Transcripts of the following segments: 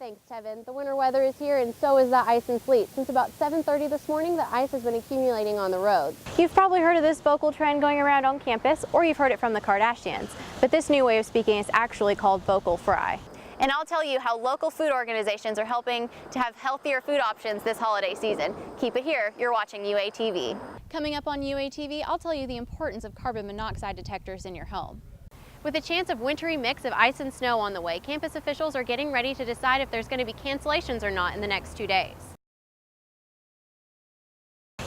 Thanks, Tevin. The winter weather is here, and so is the ice and sleet. Since about 7:30 this morning, the ice has been accumulating on the roads. You've probably heard of this vocal trend going around on campus, or you've heard it from the Kardashians. But this new way of speaking is actually called vocal fry. And I'll tell you how local food organizations are helping to have healthier food options this holiday season. Keep it here, you're watching UATV. Coming up on UATV, I'll tell you the importance of carbon monoxide detectors in your home. With a chance of wintry mix of ice and snow on the way, campus officials are getting ready to decide if there's going to be cancellations or not in the next 2 days.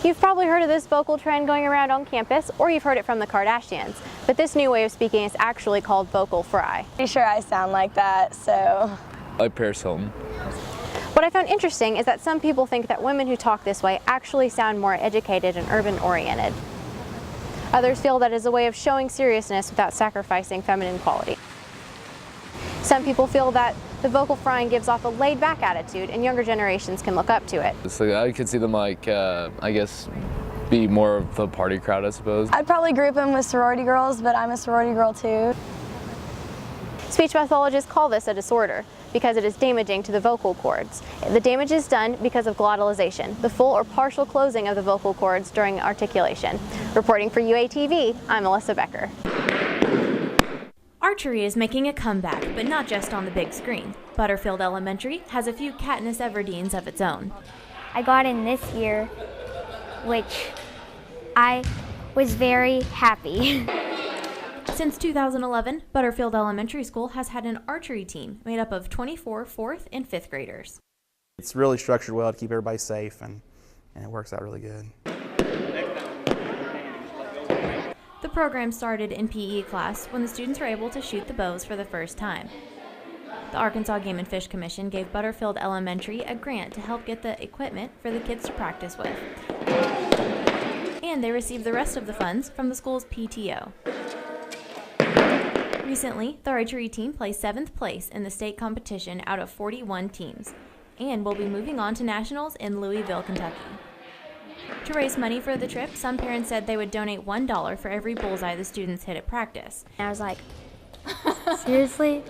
You've probably heard of this vocal trend going around on campus, or you've heard it from the Kardashians. But this new way of speaking is actually called vocal fry. Pretty sure I sound like that, so. Like Paris Hilton. What I found interesting is that some people think that women who talk this way actually sound more educated and urban-oriented. Others feel that it is a way of showing seriousness without sacrificing feminine quality. Some people feel that the vocal frying gives off a laid-back attitude and younger generations can look up to it. So I could see them like, I guess, be more of the party crowd, I suppose. I'd probably group them with sorority girls, but I'm a sorority girl too. Speech pathologists call this a disorder because it is damaging to the vocal cords. The damage is done because of glottalization, the full or partial closing of the vocal cords during articulation. Reporting for UATV, I'm Alyssa Becker. Archery is making a comeback, but not just on the big screen. Butterfield Elementary has a few Katniss Everdeen's of its own. I got in this year, which I was very happy. Since 2011, Butterfield Elementary School has had an archery team made up of 24 4th and 5th graders. It's really structured well to keep everybody safe, and it works out really good. The program started in PE class when the students were able to shoot the bows for the first time. The Arkansas Game and Fish Commission gave Butterfield Elementary a grant to help get the equipment for the kids to practice with. And they received the rest of the funds from the school's PTO. Recently, the archery team placed 7th place in the state competition out of 41 teams, and will be moving on to nationals in Louisville, Kentucky. To raise money for the trip, some parents said they would donate $1 for every bullseye the students hit at practice. And I was like, seriously?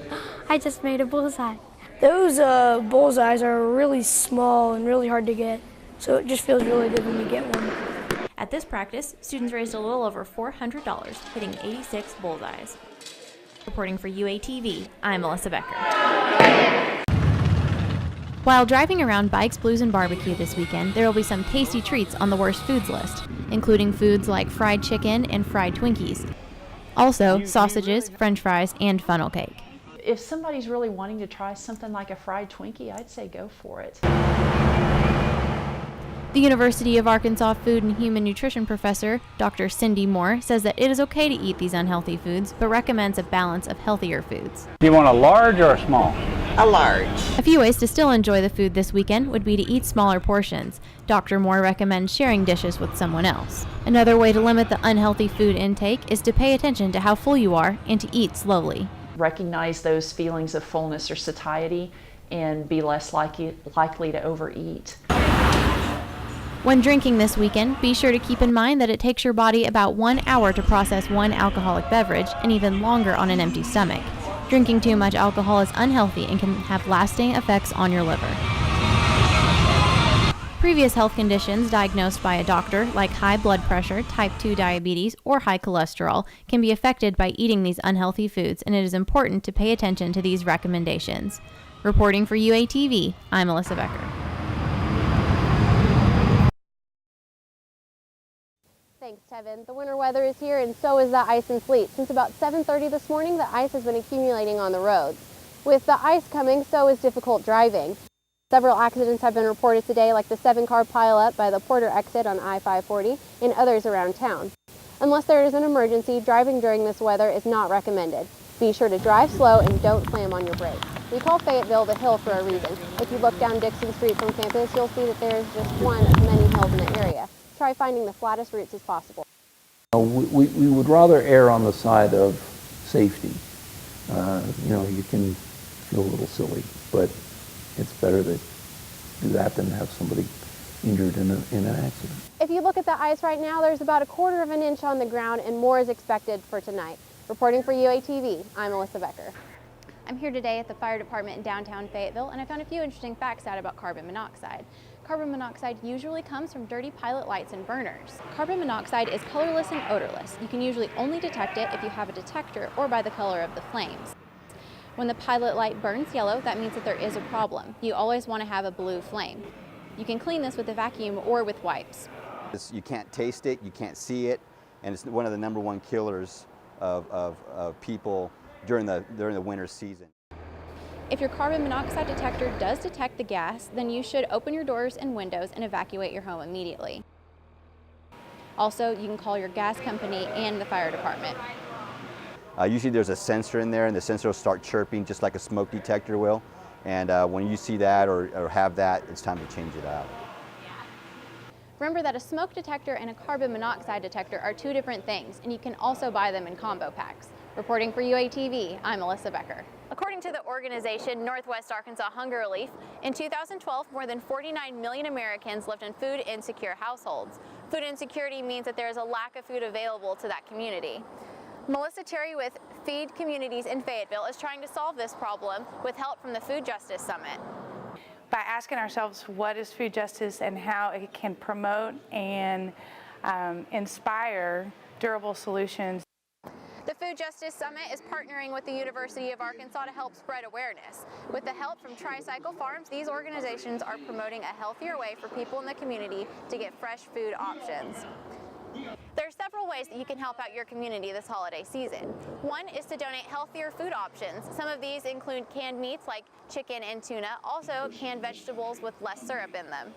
I just made a bullseye. Those bullseyes are really small and really hard to get, so it just feels really good when you get one. At this practice, students raised a little over $400, hitting 86 bullseyes. Reporting for UATV, I'm Alyssa Becker. While driving around Bikes, Blues, and Barbecue this weekend, there will be some tasty treats on the worst foods list, including foods like fried chicken and fried Twinkies. Also, sausages, french fries, and funnel cake. If somebody's really wanting to try something like a fried Twinkie, I'd say go for it. The University of Arkansas Food and Human Nutrition professor, Dr. Cindy Moore, says that it is okay to eat these unhealthy foods, but recommends a balance of healthier foods. Do you want a large or a small? A large. A few ways to still enjoy the food this weekend would be to eat smaller portions. Dr. Moore recommends sharing dishes with someone else. Another way to limit the unhealthy food intake is to pay attention to how full you are and to eat slowly. Recognize those feelings of fullness or satiety and be less likely to overeat. When drinking this weekend, be sure to keep in mind that it takes your body about 1 hour to process one alcoholic beverage and even longer on an empty stomach. Drinking too much alcohol is unhealthy and can have lasting effects on your liver. Previous health conditions diagnosed by a doctor, like high blood pressure, type 2 diabetes, or high cholesterol, can be affected by eating these unhealthy foods, and it is important to pay attention to these recommendations. Reporting for UATV, I'm Alyssa Becker. Thanks, Tevin. The winter weather is here, and so is the ice and sleet. Since about 7:30 this morning, the ice has been accumulating on the roads. With the ice coming, so is difficult driving. Several accidents have been reported today, like the 7-car pileup by the Porter exit on I-540 and others around town. Unless there is an emergency, driving during this weather is not recommended. Be sure to drive slow and don't slam on your brakes. We call Fayetteville the hill for a reason. If you look down Dixon Street from campus, you'll see that there is just one of many hills in the area. Try finding the flattest routes as possible. We would rather err on the side of safety. You can feel a little silly, but it's better to do that than have somebody injured in an accident. If you look at the ice right now, there's about 1/4 of an inch on the ground, and more is expected for tonight. Reporting for UATV, I'm Alyssa Becker. I'm here today at the fire department in downtown Fayetteville, and I found a few interesting facts out about carbon monoxide. Carbon monoxide usually comes from dirty pilot lights and burners. Carbon monoxide is colorless and odorless. You can usually only detect it if you have a detector or by the color of the flames. When the pilot light burns yellow, that means that there is a problem. You always want to have a blue flame. You can clean this with a vacuum or with wipes. You can't taste it, you can't see it, and it's one of the #1 killers of people during the winter season. If your carbon monoxide detector does detect the gas, then you should open your doors and windows and evacuate your home immediately. Also, you can call your gas company and the fire department. Usually there's a sensor in there, and the sensor will start chirping just like a smoke detector will. And when you see that or have that, it's time to change it out. Remember that a smoke detector and a carbon monoxide detector are two different things, and you can also buy them in combo packs. Reporting for UATV, I'm Alyssa Becker. According to the organization Northwest Arkansas Hunger Relief, in 2012, more than 49 million Americans lived in food insecure households. Food insecurity means that there is a lack of food available to that community. Melissa Terry with Feed Communities in Fayetteville is trying to solve this problem with help from the Food Justice Summit. By asking ourselves what is food justice and how it can promote and inspire durable solutions. The Food Justice Summit is partnering with the University of Arkansas to help spread awareness. With the help from Tricycle Farms, these organizations are promoting a healthier way for people in the community to get fresh food options. There are several ways that you can help out your community this holiday season. One is to donate healthier food options. Some of these include canned meats like chicken and tuna, also canned vegetables with less syrup in them.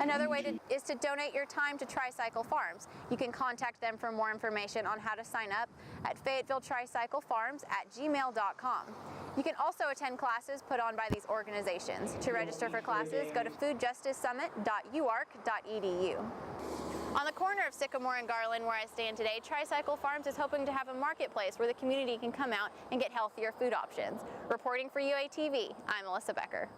Another way is to donate your time to Tricycle Farms. You can contact them for more information on how to sign up at FayettevilleTricycleFarms@gmail.com. You can also attend classes put on by these organizations. To register for classes, go to foodjusticesummit.uark.edu. On the corner of Sycamore and Garland, where I stand today, Tricycle Farms is hoping to have a marketplace where the community can come out and get healthier food options. Reporting for UATV, I'm Alyssa Becker.